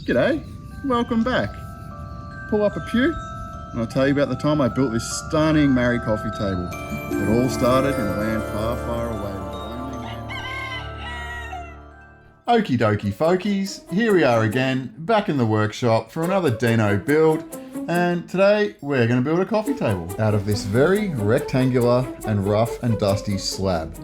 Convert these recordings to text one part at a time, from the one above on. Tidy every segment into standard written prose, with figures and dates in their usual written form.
G'day, welcome back. Pull up a pew and I'll tell you about the time I built this stunning Marri Coffee Table. It all started in a land far, far away with a lonely man. Okie dokie folkies, here we are again, back in the workshop for another Deano build, and today we're going to build a coffee table out of this very rectangular and rough and dusty slab.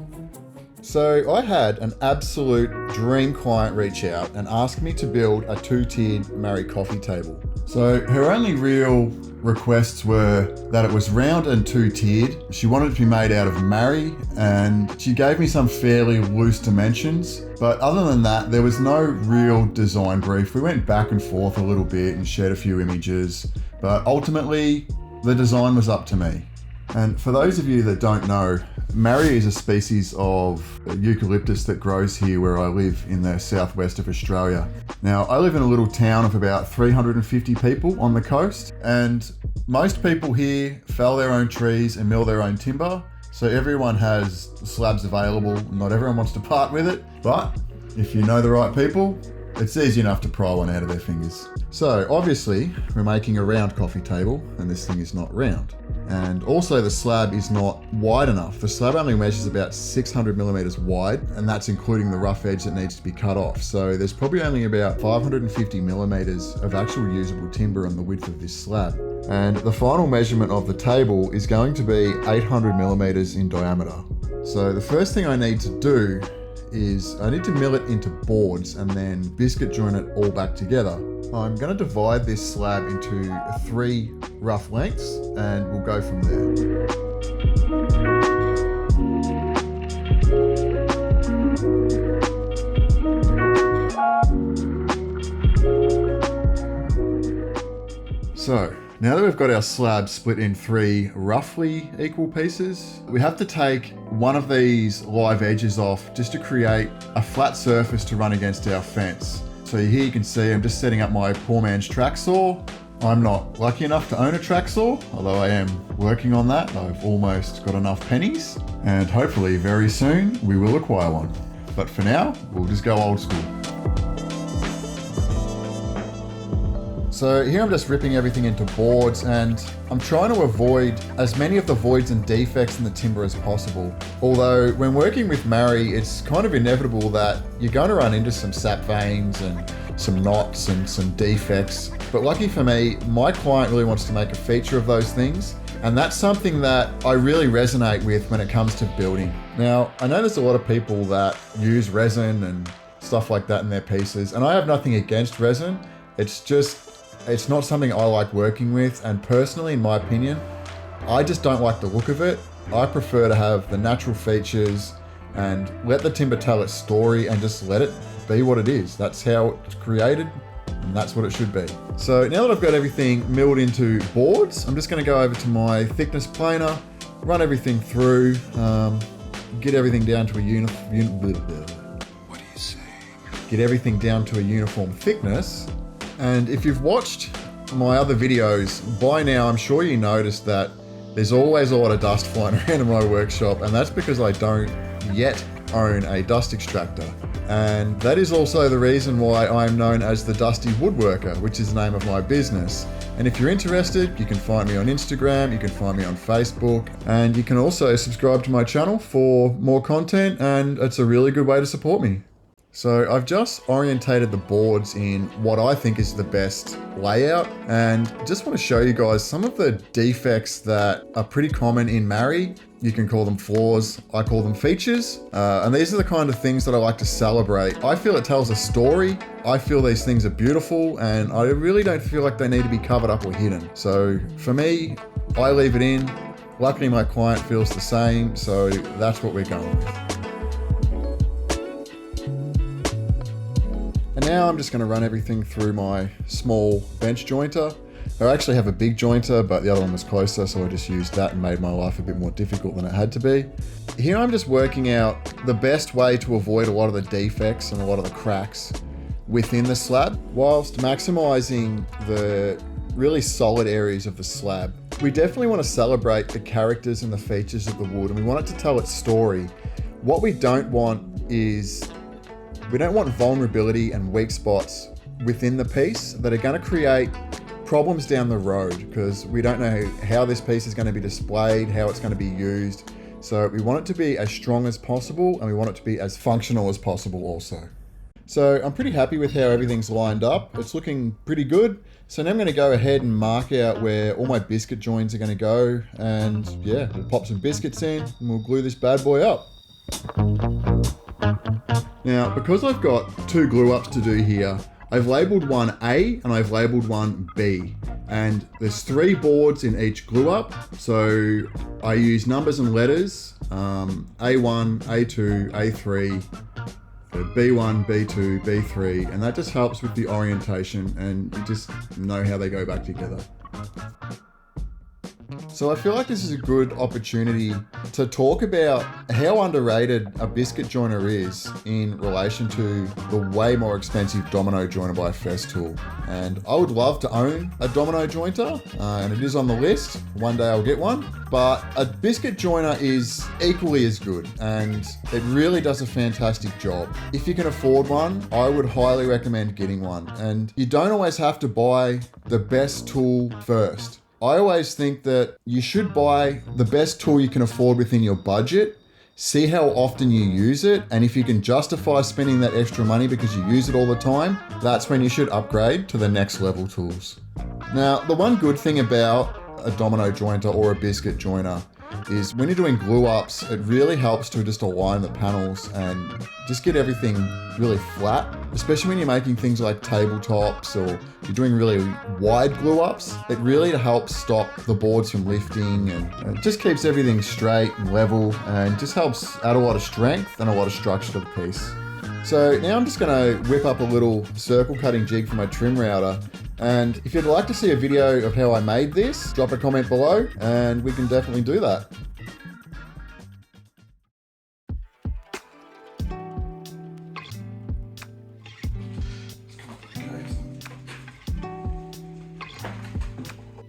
So I had an absolute dream client reach out and ask me to build a two-tiered Marri coffee table. So her only real requests were that it was round and two-tiered. She wanted it to be made out of Marri, and she gave me some fairly loose dimensions. But other than that, there was no real design brief. We went back and forth a little bit and shared a few images, but ultimately the design was up to me. And for those of you that don't know, Marri is a species of eucalyptus that grows here where I live in the southwest of Australia. Now, I live in a little town of about 350 people on the coast, and most people here fell their own trees and mill their own timber. So everyone has slabs available. Not everyone wants to part with it, but if you know the right people, it's easy enough to pry one out of their fingers. So obviously we're making a round coffee table, and this thing is not round. And also the slab is not wide enough. The slab only measures about 600 millimeters wide, and that's including the rough edge that needs to be cut off. So there's probably only about 550 millimeters of actual usable timber on the width of this slab. And the final measurement of the table is going to be 800 millimeters in diameter. So the first thing I need to do is I need to mill it into boards and then biscuit join it all back together. I'm going to divide this slab into 3 rough lengths and we'll go from there. So now that we've got our slab split in 3 roughly equal pieces, we have to take one of these live edges off just to create a flat surface to run against our fence. So here you can see I'm just setting up my poor man's track saw. I'm not lucky enough to own a track saw, although I am working on that. I've almost got enough pennies, and hopefully very soon we will acquire one. But for now, we'll just go old school. So here I'm just ripping everything into boards, and I'm trying to avoid as many of the voids and defects in the timber as possible. Although when working with Marri, it's kind of inevitable that you're going to run into some sap veins and some knots and some defects. But lucky for me, my client really wants to make a feature of those things. And that's something that I really resonate with when it comes to building. Now, I know there's a lot of people that use resin and stuff like that in their pieces, and I have nothing against resin. It's not something I like working with, and personally, in my opinion, I just don't like the look of it. I prefer to have the natural features and let the timber tell its story and just let it be what it is. That's how it's created, and that's what it should be. So now that I've got everything milled into boards, I'm just going to go over to my thickness planer, run everything through, get everything down to a Get everything down to a uniform thickness. And if you've watched my other videos, by now I'm sure you noticed that there's always a lot of dust flying around in my workshop, and that's because I don't yet own a dust extractor. And that is also the reason why I'm known as the Dusty Woodworker, which is the name of my business. And if you're interested, you can find me on Instagram, you can find me on Facebook, and you can also subscribe to my channel for more content, and it's a really good way to support me. So I've just orientated the boards in what I think is the best layout, and just want to show you guys some of the defects that are pretty common in Marri. You can call them flaws, I call them features, and these are the kind of things that I like to celebrate. I feel it tells a story, I feel these things are beautiful, and I really don't feel like they need to be covered up or hidden. So for me, I leave it in. Luckily my client feels the same, so that's what we're going with. And now I'm just going to run everything through my small bench jointer. I actually have a big jointer, but the other one was closer, so I just used that and made my life a bit more difficult than it had to be. Here I'm just working out the best way to avoid a lot of the defects and a lot of the cracks within the slab, whilst maximizing the really solid areas of the slab. We definitely want to celebrate the characters and the features of the wood, and we want it to tell its story. What we don't want is, we don't want vulnerability and weak spots within the piece that are going to create problems down the road, because we don't know how this piece is going to be displayed, how it's going to be used. So we want it to be as strong as possible, and we want it to be as functional as possible also. So I'm pretty happy with how everything's lined up. It's looking pretty good. So now I'm going to go ahead and mark out where all my biscuit joins are going to go. And yeah, we'll pop some biscuits in and we'll glue this bad boy up. Now, because I've got 2 glue ups to do here, I've labeled one A and I've labeled one B. And there's 3 boards in each glue up. So I use numbers and letters, A1, A2, A3, B1, B2, B3, and that just helps with the orientation and you just know how they go back together. So I feel like this is a good opportunity to talk about how underrated a biscuit joiner is in relation to the way more expensive domino joiner by Festool. And I would love to own a domino jointer, and it is on the list. One day I'll get one. But a biscuit joiner is equally as good, and it really does a fantastic job. If you can afford one, I would highly recommend getting one. And you don't always have to buy the best tool first. I always think that you should buy the best tool you can afford within your budget, see how often you use it, and if you can justify spending that extra money because you use it all the time, that's when you should upgrade to the next level tools. Now, the one good thing about a domino jointer or a biscuit joiner is when you're doing glue ups, it really helps to just align the panels and just get everything really flat, especially when you're making things like tabletops or you're doing really wide glue ups. It really helps stop the boards from lifting, and it just keeps everything straight and level and just helps add a lot of strength and a lot of structure to the piece. So now I'm just going to whip up a little circle cutting jig for my trim router. And if you'd like to see a video of how I made this, drop a comment below and we can definitely do that.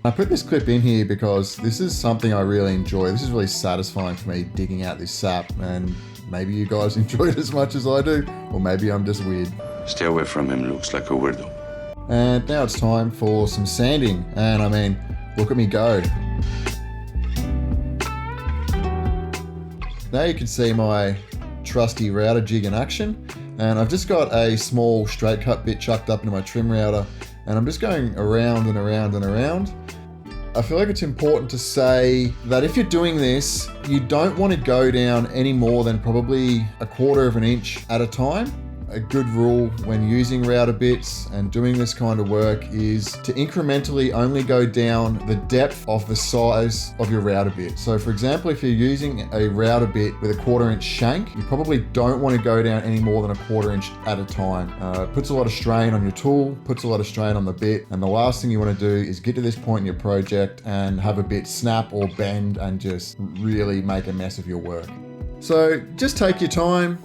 I put this clip in here because this is something I really enjoy. This is really satisfying for me, digging out this sap, and maybe you guys enjoy it as much as I do, or maybe I'm just weird. Stay away from him, looks like a weirdo. And now it's time for some sanding, and I mean, look at me go. Now you can see my trusty router jig in action, and I've just got a small straight cut bit chucked up into my trim router, and I'm just going around and around and around. I feel like it's important to say that if you're doing this, you don't want to go down any more than probably 1/4 of an inch at a time. A good rule when using router bits and doing this kind of work is to incrementally only go down the depth of the size of your router bit. So for example, if you're using a router bit with a 1/4 inch shank, you probably don't want to go down any more than 1/4 inch at a time. It puts a lot of strain on your tool, puts a lot of strain on the bit, and the last thing you want to do is get to this point in your project and have a bit snap or bend and just really make a mess of your work. So just take your time.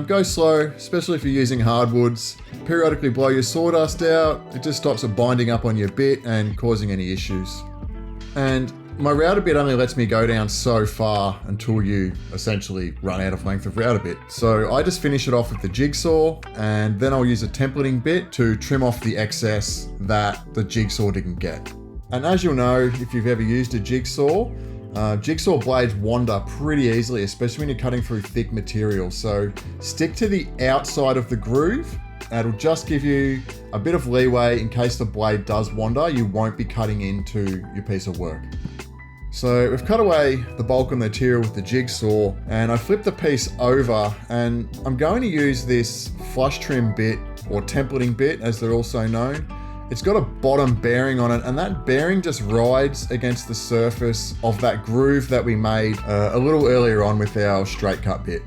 Go slow, especially if you're using hardwoods. Periodically blow your sawdust out. It just stops it binding up on your bit and causing any issues. And my router bit only lets me go down so far until you essentially run out of length of router bit. So I just finish it off with the jigsaw, and then I'll use a templating bit to trim off the excess that the jigsaw didn't get. And as you'll know, if you've ever used a jigsaw blades wander pretty easily, especially when you're cutting through thick material. So stick to the outside of the groove. It'll just give you a bit of leeway in case the blade does wander. You won't be cutting into your piece of work. So we've cut away the bulk of the material with the jigsaw, and I flipped the piece over, and I'm going to use this flush trim bit, or templating bit as they're also known. It's got a bottom bearing on it, and that bearing just rides against the surface of that groove that we made a little earlier on with our straight cut bit.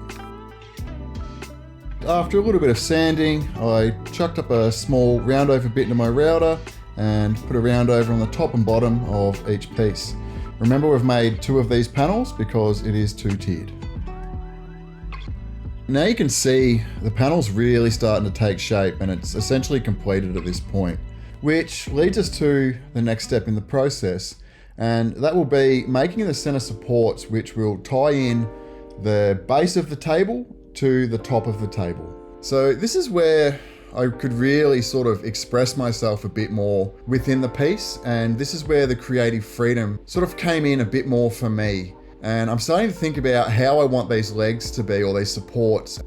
After a little bit of sanding, I chucked up a small round over bit into my router and put a round over on the top and bottom of each piece. Remember, we've made 2 of these panels because it is 2-tiered. Now you can see the panel's really starting to take shape, and it's essentially completed at this point. Which leads us to the next step in the process, and that will be making the center supports, which will tie in the base of the table to the top of the table. So this is where I could really sort of express myself a bit more within the piece. And this is where the creative freedom sort of came in a bit more for me. And I'm starting to think about how I want these legs to be, or these supports.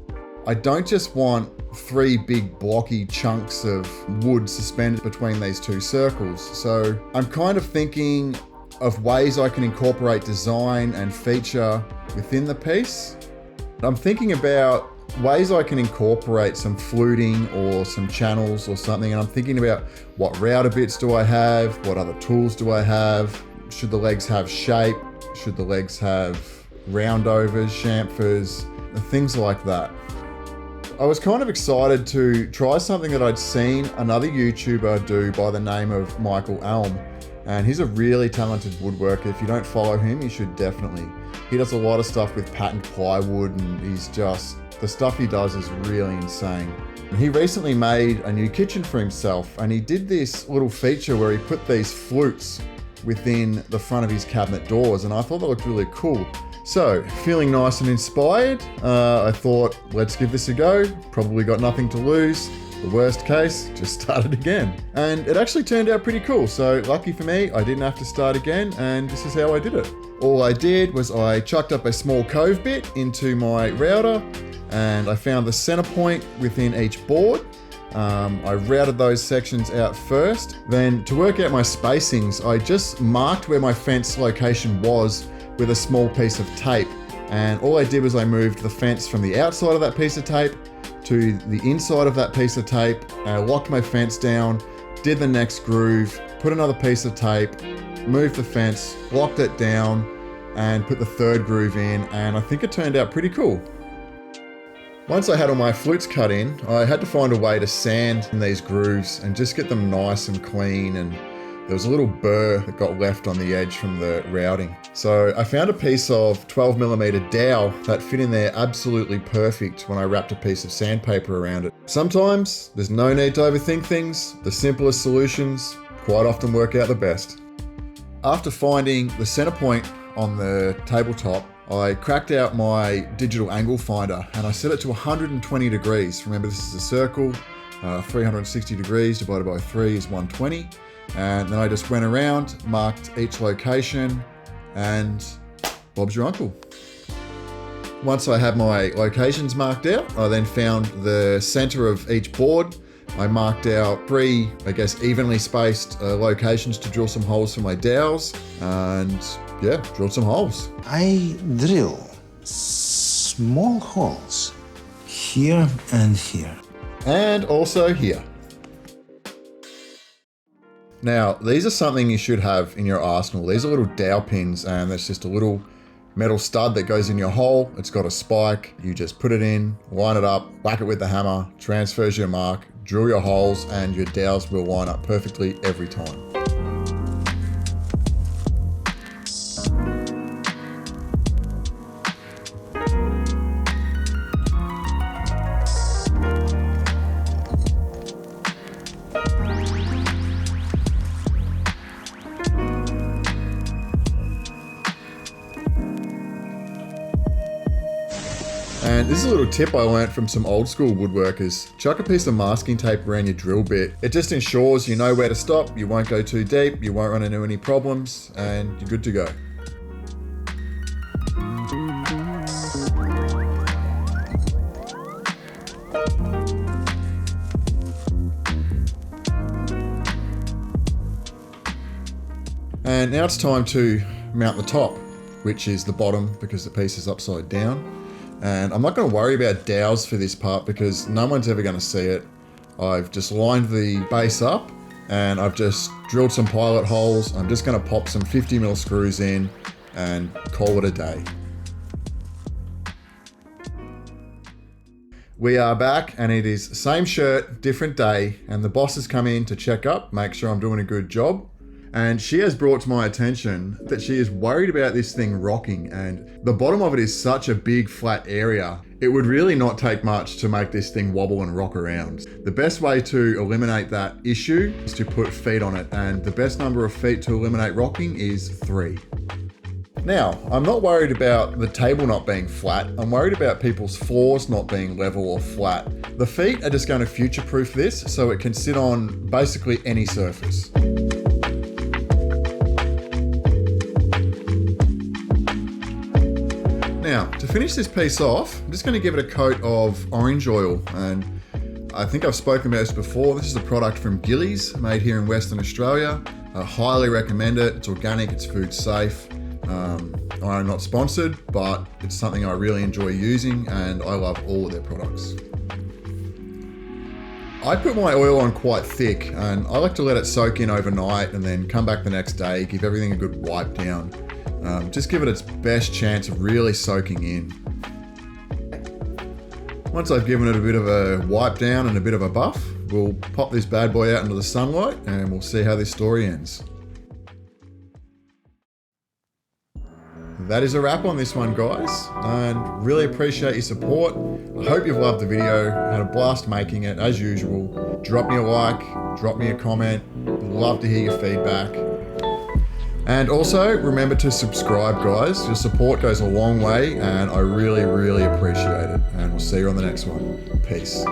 I don't just want 3 big blocky chunks of wood suspended between these 2 circles. So I'm kind of thinking of ways I can incorporate design and feature within the piece. I'm thinking about ways I can incorporate some fluting or some channels or something, and I'm thinking about what router bits do I have, what other tools do I have, should the legs have shape, should the legs have roundovers, chamfers, things like that. I was kind of excited to try something that I'd seen another YouTuber do by the name of Michael Elm, and he's a really talented woodworker. If you don't follow him, you should definitely. He does a lot of stuff with patterned plywood, and the stuff he does is really insane. He recently made a new kitchen for himself, and he did this little feature where he put these flutes within the front of his cabinet doors, and I thought that looked really cool. So, feeling nice and inspired, I thought, let's give this a go. Probably got nothing to lose. The worst case, just start it again. And it actually turned out pretty cool. So lucky for me, I didn't have to start again, and this is how I did it. All I did was I chucked up a small cove bit into my router, and I found the center point within each board. I routed those sections out first. Then to work out my spacings, I just marked where my fence location was with a small piece of tape. And all I did was I moved the fence from the outside of that piece of tape to the inside of that piece of tape. I locked my fence down, did the next groove, put another piece of tape, moved the fence, locked it down, and put the 3rd groove in, and I think it turned out pretty cool. Once I had all my flutes cut in, I had to find a way to sand in these grooves and just get them nice and clean, and there was a little burr that got left on the edge from the routing. So I found a piece of 12mm dowel that fit in there absolutely perfect when I wrapped a piece of sandpaper around it. Sometimes there's no need to overthink things. The simplest solutions quite often work out the best. After finding the center point on the tabletop, I cracked out my digital angle finder and I set it to 120 degrees. Remember, this is a circle, 360 degrees divided by 3 is 120. And then I just went around, marked each location, and Bob's your uncle. Once I had my locations marked out, I then found the center of each board. I marked out 3, evenly spaced locations to drill some holes for my dowels, and drilled some holes. I drill small holes here and here. And also here. Now, these are something you should have in your arsenal. These are little dowel pins, and there's just a little metal stud that goes in your hole. It's got a spike. You just put it in, line it up, whack it with the hammer, transfers your mark, drill your holes, and your dowels will line up perfectly every time. And this is a little tip I learned from some old school woodworkers. Chuck a piece of masking tape around your drill bit. It just ensures you know where to stop, you won't go too deep, you won't run into any problems, and you're good to go. And now it's time to mount the top, which is the bottom because the piece is upside down. And I'm not going to worry about dowels for this part because no one's ever going to see it. I've just lined the base up and I've just drilled some pilot holes. I'm just going to pop some 50mm screws in and call it a day. We are back and it is same shirt, different day, and the boss has come in to check up, make sure I'm doing a good job. And she has brought to my attention that she is worried about this thing rocking, and the bottom of it is such a big flat area. It would really not take much to make this thing wobble and rock around. The best way to eliminate that issue is to put feet on it, and the best number of feet to eliminate rocking is 3. Now, I'm not worried about the table not being flat. I'm worried about people's floors not being level or flat. The feet are just going to future-proof this so it can sit on basically any surface. Now, to finish this piece off, I'm just going to give it a coat of orange oil, and I think I've spoken about this before. This is a product from Gillies, made here in Western Australia. I highly recommend it. It's organic, it's food safe. I'm not sponsored, but it's something I really enjoy using, and I love all of their products. I put my oil on quite thick, and I like to let it soak in overnight and then come back the next day, give everything a good wipe down. Just give it its best chance of really soaking in. Once I've given it a bit of a wipe down and a bit of a buff, we'll pop this bad boy out into the sunlight and we'll see how this story ends. That is a wrap on this one, guys, and really appreciate your support. I hope you've loved the video. I had a blast making it, as usual. Drop me a like, drop me a comment. Love to hear your feedback. And also, remember to subscribe, guys. Your support goes a long way, and I really, really appreciate it. And we'll see you on the next one. Peace.